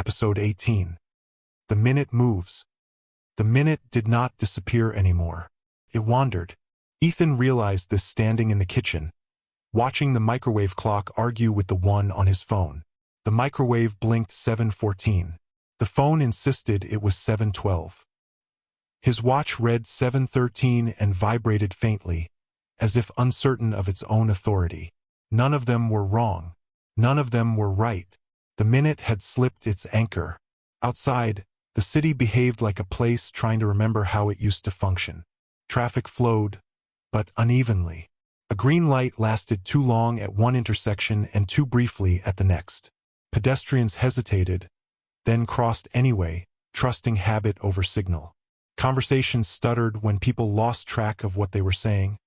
Episode 18. The minute moves. The minute did not disappear anymore. It wandered. Ethan realized this standing in the kitchen, watching the microwave clock argue with the one on his phone. The microwave blinked 7:14. The phone insisted it was 7:12. His watch read 7:13 and vibrated faintly, as if uncertain of its own authority. None of them were wrong. None of them were right. The minute had slipped its anchor. Outside, the city behaved like a place trying to remember how it used to function. Traffic flowed, but unevenly. A green light lasted too long at one intersection and too briefly at the next. Pedestrians hesitated, then crossed anyway, trusting habit over signal. Conversations stuttered when people lost track of what they were saying,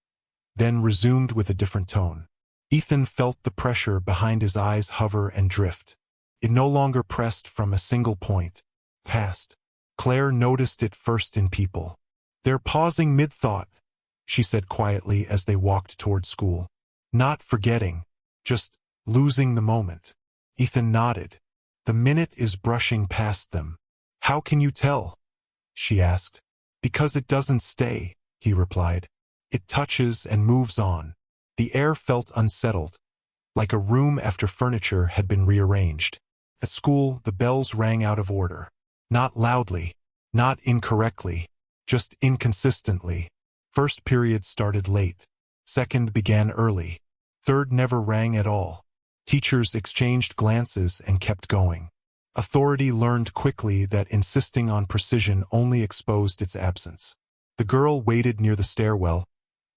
then resumed with a different tone. Ethan felt the pressure behind his eyes hover and drift. It no longer pressed from a single point. Past. Claire noticed it first in people. "They're pausing mid-thought," she said quietly as they walked toward school. "Not forgetting, just losing the moment." Ethan nodded. "The minute is brushing past them." "How can you tell?" she asked. "Because it doesn't stay," he replied. "It touches and moves on." The air felt unsettled, like a room after furniture had been rearranged. At school, the bells rang out of order. Not loudly, not incorrectly, just inconsistently. First period started late. Second began early. Third never rang at all. Teachers exchanged glances and kept going. Authority learned quickly that insisting on precision only exposed its absence. The girl waited near the stairwell,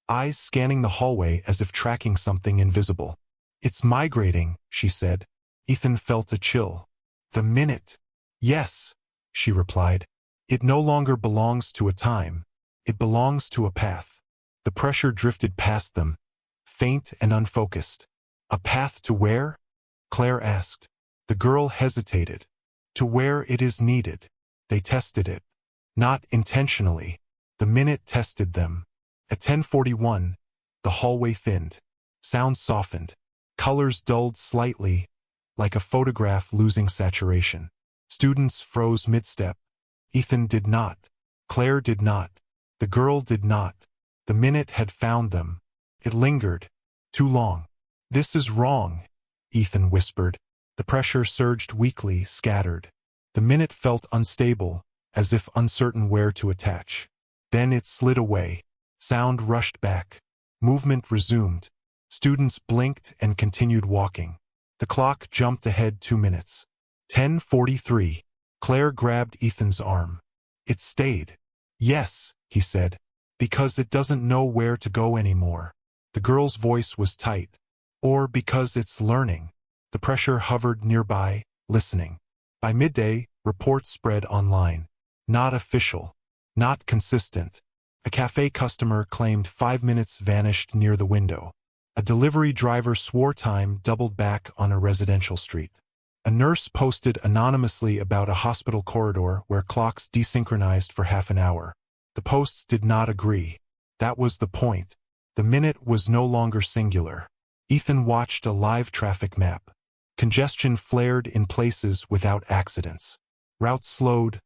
eyes scanning the hallway as if tracking something invisible. "It's migrating," she said. Ethan felt a chill. "The minute." "Yes," she replied. "It no longer belongs to a time. It belongs to a path." The pressure drifted past them, faint and unfocused. "A path to where?" Claire asked. The girl hesitated. "To where it is needed." They tested it. Not intentionally. The minute tested them. At 10:41, the hallway thinned. Sound softened. Colors dulled slightly, like a photograph losing saturation. Students froze mid-step. Ethan did not. Claire did not. The girl did not. The minute had found them. It lingered. Too long. "This is wrong," Ethan whispered. The pressure surged weakly, scattered. The minute felt unstable, as if uncertain where to attach. Then it slid away. Sound rushed back. Movement resumed. Students blinked and continued walking. The clock jumped ahead 2 minutes. 10:43. Claire grabbed Ethan's arm. "It stayed." "Yes," he said, "because it doesn't know where to go anymore." The girl's voice was tight. "Or because it's learning." The pressure hovered nearby, listening. By midday, reports spread online. Not official. Not consistent. A cafe customer claimed 5 minutes vanished near the window. A delivery driver swore time doubled back on a residential street. A nurse posted anonymously about a hospital corridor where clocks desynchronized for half an hour. The posts did not agree. That was the point. The minute was no longer singular. Ethan watched a live traffic map. Congestion flared in places without accidents. Routes slowed,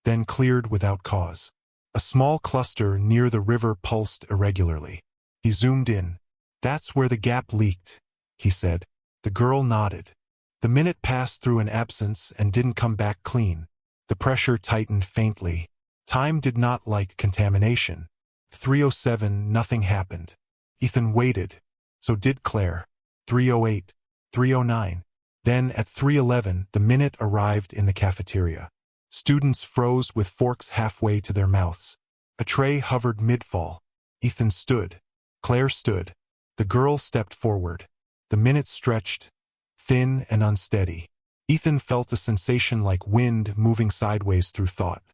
then cleared without cause. A small cluster near the river pulsed irregularly. He zoomed in. "That's where the gap leaked," he said. The girl nodded. The minute passed through an absence and didn't come back clean. The pressure tightened faintly. Time did not like contamination. 3:07, nothing happened. Ethan waited. So did Claire. 3:08, 3:09. Then at 3:11, the minute arrived in the cafeteria. Students froze with forks halfway to their mouths. A tray hovered mid-fall. Ethan stood. Claire stood. The girl stepped forward. The minute stretched, thin and unsteady. Ethan felt a sensation like wind moving sideways through thought.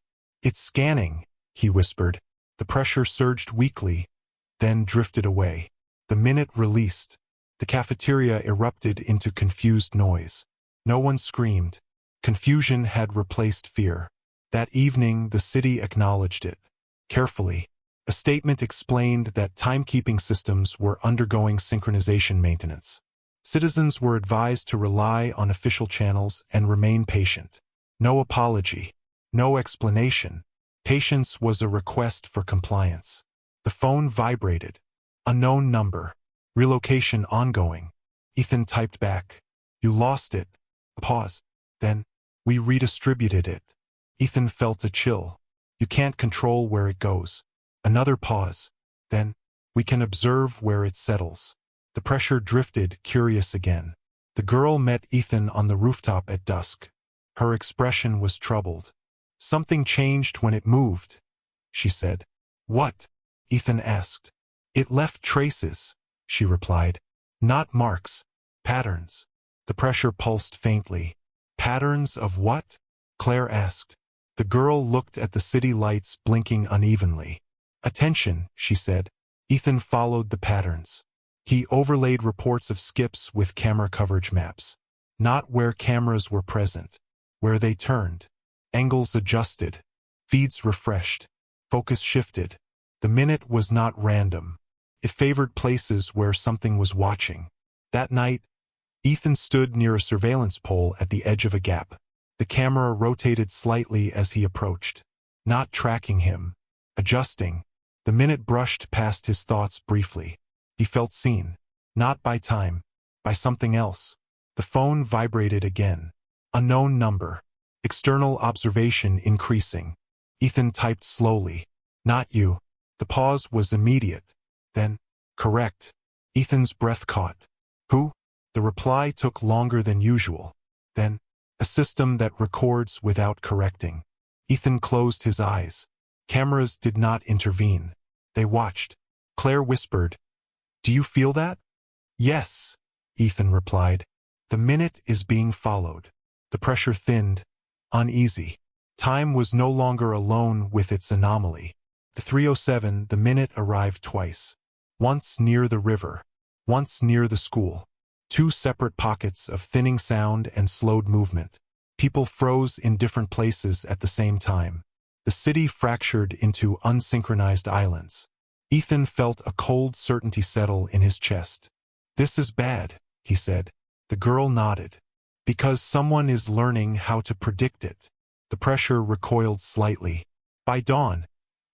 "It's scanning," he whispered. The pressure surged weakly, then drifted away. The minute released. The cafeteria erupted into confused noise. No one screamed. Confusion had replaced fear. That evening, the city acknowledged it. Carefully. A statement explained that timekeeping systems were undergoing synchronization maintenance. Citizens were advised to rely on official channels and remain patient. No apology. No explanation. Patience was a request for compliance. The phone vibrated. Unknown number. Relocation ongoing. Ethan typed back. You lost it. A pause. Then, we redistributed it. Ethan felt a chill. You can't control where it goes. Another pause. Then, we can observe where it settles. The pressure drifted, curious again. The girl met Ethan on the rooftop at dusk. Her expression was troubled. Something changed when it moved, she said. What? Ethan asked. It left traces, she replied. Not marks. Patterns. The pressure pulsed faintly. Patterns of what? Claire asked. The girl looked at the city lights blinking unevenly. Attention, she said. Ethan followed the patterns. He overlaid reports of skips with camera coverage maps. Not where cameras were present. Where they turned. Angles adjusted. Feeds refreshed. Focus shifted. The minute was not random. It favored places where something was watching. That night, Ethan stood near a surveillance pole at the edge of a gap. The camera rotated slightly as he approached. Not tracking him. Adjusting. The minute brushed past his thoughts briefly. He felt seen. Not by time. By something else. The phone vibrated again. Unknown number. External observation increasing. Ethan typed slowly. Not you. The pause was immediate. Then, correct. Ethan's breath caught. Who? The reply took longer than usual. Then, a system that records without correcting. Ethan closed his eyes. Cameras did not intervene. They watched. Claire whispered, Do you feel that? Yes, Ethan replied. The minute is being followed. The pressure thinned. Uneasy. Time was no longer alone with its anomaly. The 3:07, the minute arrived twice. Once near the river. Once near the school. Two separate pockets of thinning sound and slowed movement. People froze in different places at the same time. The city fractured into unsynchronized islands. Ethan felt a cold certainty settle in his chest. This is bad, he said. The girl nodded. Because someone is learning how to predict it. The pressure recoiled slightly. By dawn,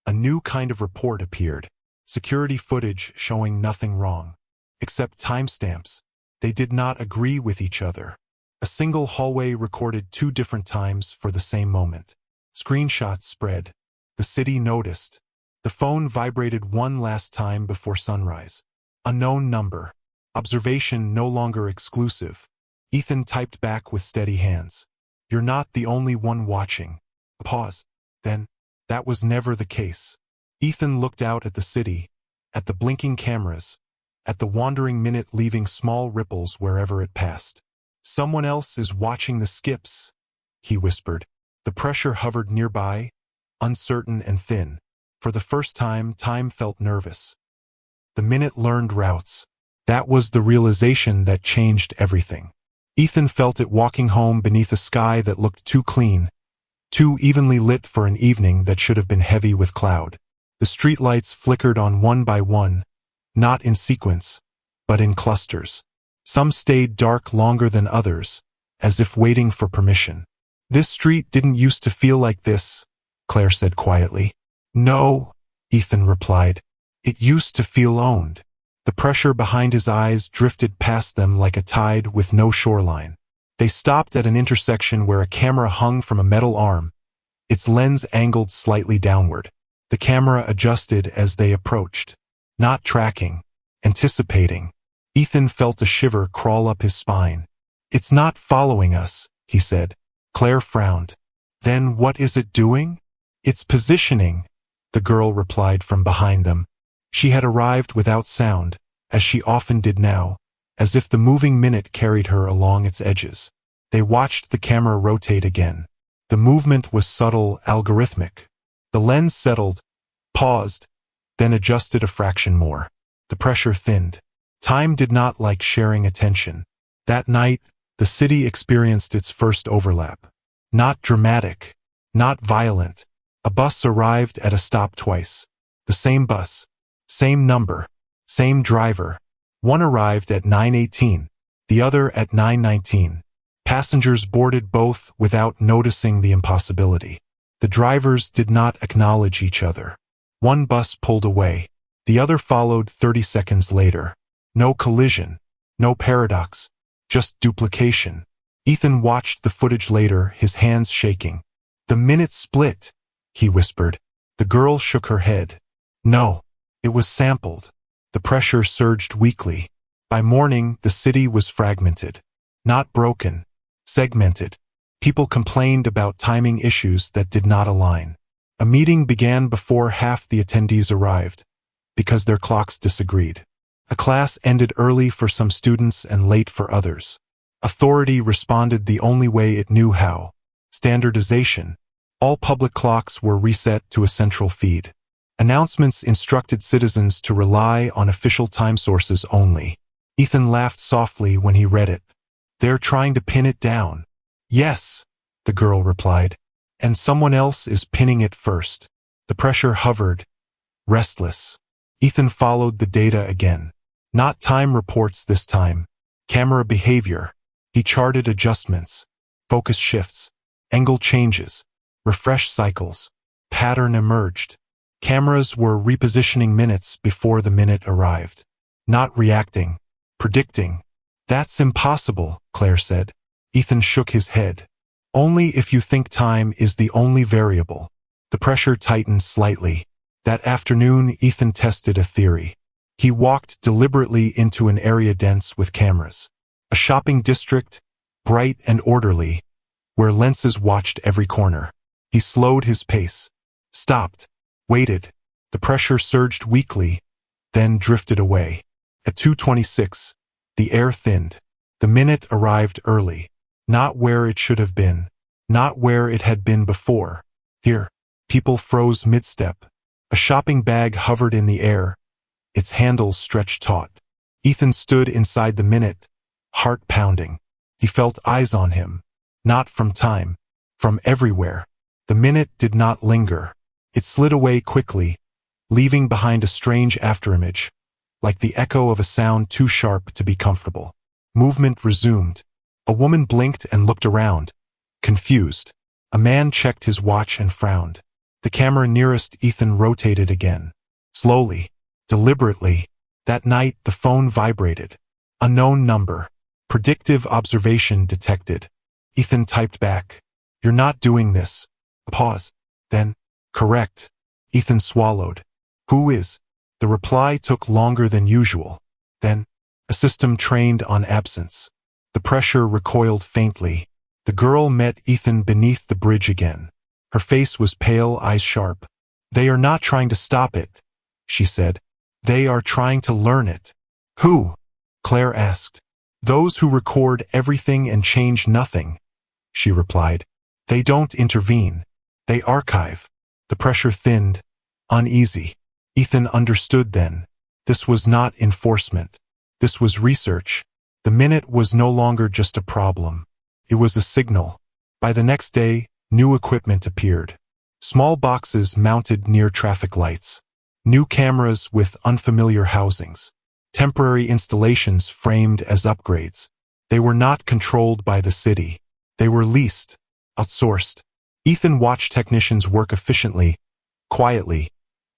a new kind of report appeared. Security footage showing nothing wrong. Except timestamps. They did not agree with each other. A single hallway recorded 2 different times for the same moment. Screenshots spread. The city noticed. The phone vibrated one last time before sunrise. Unknown number. Observation no longer exclusive. Ethan typed back with steady hands. You're not the only one watching. A pause. Then, that was never the case. Ethan looked out at the city, at the blinking cameras, at the wandering minute leaving small ripples wherever it passed. Someone else is watching the skips, he whispered. The pressure hovered nearby, uncertain and thin. For the first time, time felt nervous. The minute learned routes. That was the realization that changed everything. Ethan felt it walking home beneath a sky that looked too clean, too evenly lit for an evening that should have been heavy with cloud. The streetlights flickered on one by one, not in sequence, but in clusters. Some stayed dark longer than others, as if waiting for permission. This street didn't used to feel like this, Claire said quietly. No, Ethan replied. It used to feel owned. The pressure behind his eyes drifted past them like a tide with no shoreline. They stopped at an intersection where a camera hung from a metal arm, its lens angled slightly downward. The camera adjusted as they approached. Not tracking, anticipating. Ethan felt a shiver crawl up his spine. It's not following us, he said. Claire frowned. Then what is it doing? It's positioning, the girl replied from behind them. She had arrived without sound, as she often did now, as if the moving minute carried her along its edges. They watched the camera rotate again. The movement was subtle, algorithmic. The lens settled, paused, then adjusted a fraction more. The pressure thinned. Time did not like sharing attention. That night, the city experienced its first overlap. Not dramatic, not violent. A bus arrived at a stop twice. The same bus, same number, same driver. One arrived at 9:18, the other at 9:19. Passengers boarded both without noticing the impossibility. The drivers did not acknowledge each other. One bus pulled away. The other followed 30 seconds later. No collision. No paradox. Just duplication. Ethan watched the footage later, his hands shaking. "The minute split," he whispered. The girl shook her head. "No. It was sampled." The pressure surged weakly. By morning, the city was fragmented. Not broken. Segmented. People complained about timing issues that did not align. A meeting began before half the attendees arrived, because their clocks disagreed. A class ended early for some students and late for others. Authority responded the only way it knew how. Standardization. All public clocks were reset to a central feed. Announcements instructed citizens to rely on official time sources only. Ethan laughed softly when he read it. "They're trying to pin it down." "Yes," the girl replied. "And someone else is pinning it first." The pressure hovered, restless. Ethan followed the data again. Not time reports this time. Camera behavior. He charted adjustments, focus shifts, angle changes, refresh cycles. Pattern emerged. Cameras were repositioning minutes before the minute arrived. Not reacting, predicting. "That's impossible," Claire said. Ethan shook his head. "Only if you think time is the only variable." The pressure tightened slightly. That afternoon, Ethan tested a theory. He walked deliberately into an area dense with cameras. A shopping district, bright and orderly, where lenses watched every corner. He slowed his pace, stopped, waited. The pressure surged weakly, then drifted away. At 2:26, the air thinned. The minute arrived early. Not where it should have been. Not where it had been before. Here, people froze mid-step. A shopping bag hovered in the air, its handle stretched taut. Ethan stood inside the minute, heart pounding. He felt eyes on him. Not from time. From everywhere. The minute did not linger. It slid away quickly, leaving behind a strange afterimage, like the echo of a sound too sharp to be comfortable. Movement resumed. A woman blinked and looked around, confused. A man checked his watch and frowned. The camera nearest Ethan rotated again. Slowly, deliberately. That night, the phone vibrated. Unknown number. Predictive observation detected. Ethan typed back. "You're not doing this." A pause. Then, "Correct." Ethan swallowed. "Who is?" The reply took longer than usual. Then, "A system trained on absence." The pressure recoiled faintly. The girl met Ethan beneath the bridge again. Her face was pale, eyes sharp. "They are not trying to stop it," she said. "They are trying to learn it." "Who?" Claire asked. "Those who record everything and change nothing," she replied. "They don't intervene. They archive." The pressure thinned, uneasy. Ethan understood then. This was not enforcement. This was research. The minute was no longer just a problem. It was a signal. By the next day, new equipment appeared. Small boxes mounted near traffic lights. New cameras with unfamiliar housings. Temporary installations framed as upgrades. They were not controlled by the city. They were leased, outsourced. Ethan watched technicians work efficiently, quietly,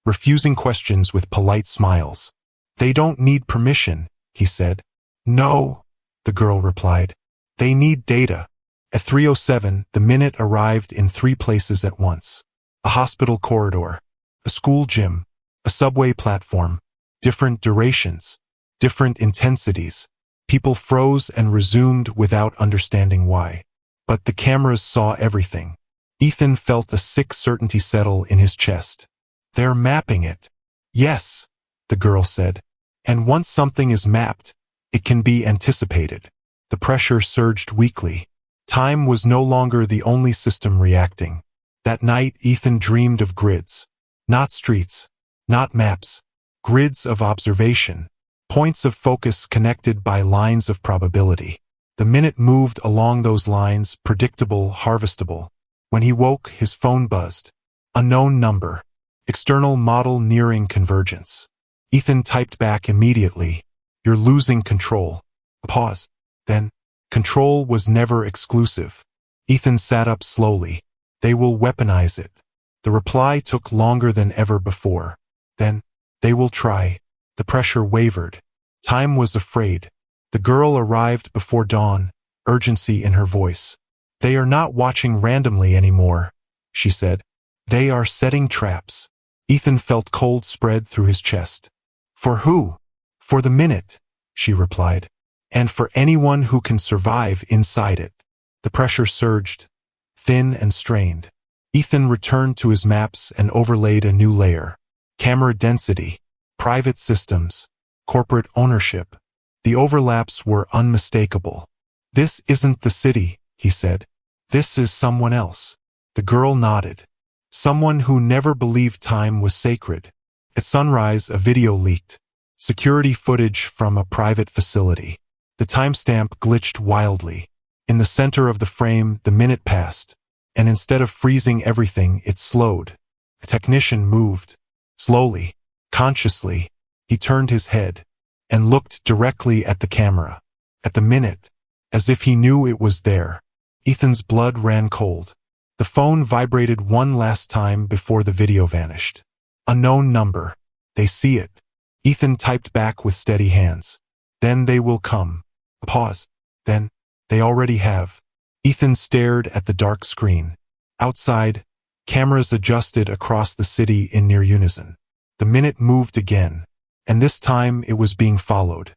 refusing questions with polite smiles. "They don't need permission," he said. "No," the girl replied. "They need data." At 3:07, the minute arrived in 3 places at once. A hospital corridor, a school gym, a subway platform. Different durations, different intensities. People froze and resumed without understanding why. But the cameras saw everything. Ethan felt a sick certainty settle in his chest. "They're mapping it." "Yes," the girl said. "And once something is mapped, it can be anticipated." The pressure surged weakly. Time was no longer the only system reacting. That night, Ethan dreamed of grids. Not streets, not maps. Grids of observation. Points of focus connected by lines of probability. The minute moved along those lines, predictable, harvestable. When he woke, his phone buzzed. Unknown number. External model nearing convergence. Ethan typed back immediately. "You're losing control." A pause. Then, Control was never exclusive. Ethan sat up slowly. They will weaponize it. The reply took longer than ever before. Then, they will try. The pressure wavered. Time was afraid. The girl arrived before dawn, urgency in her voice. They are not watching randomly anymore, she said. They are setting traps. Ethan felt cold spread through his chest. For who? For the minute, she replied. And for anyone who can survive inside it. The pressure surged, thin and strained. Ethan returned to his maps and overlaid a new layer. Camera density, private systems, corporate ownership. The overlaps were unmistakable. This isn't the city, he said. This is someone else. The girl nodded. Someone who never believed time was sacred. At sunrise, a video leaked. Security footage from a private facility. The timestamp glitched wildly. In the center of the frame, the minute passed. And instead of freezing everything, it slowed. A technician moved. Slowly, consciously, he turned his head and looked directly at the camera, at the minute, as if he knew it was there. Ethan's blood ran cold. The phone vibrated one last time before the video vanished. Unknown number. They see it. Ethan typed back with steady hands. Then they will come. A pause. Then, they already have. Ethan stared at the dark screen. Outside, cameras adjusted across the city in near unison. The minute moved again, and this time it was being followed.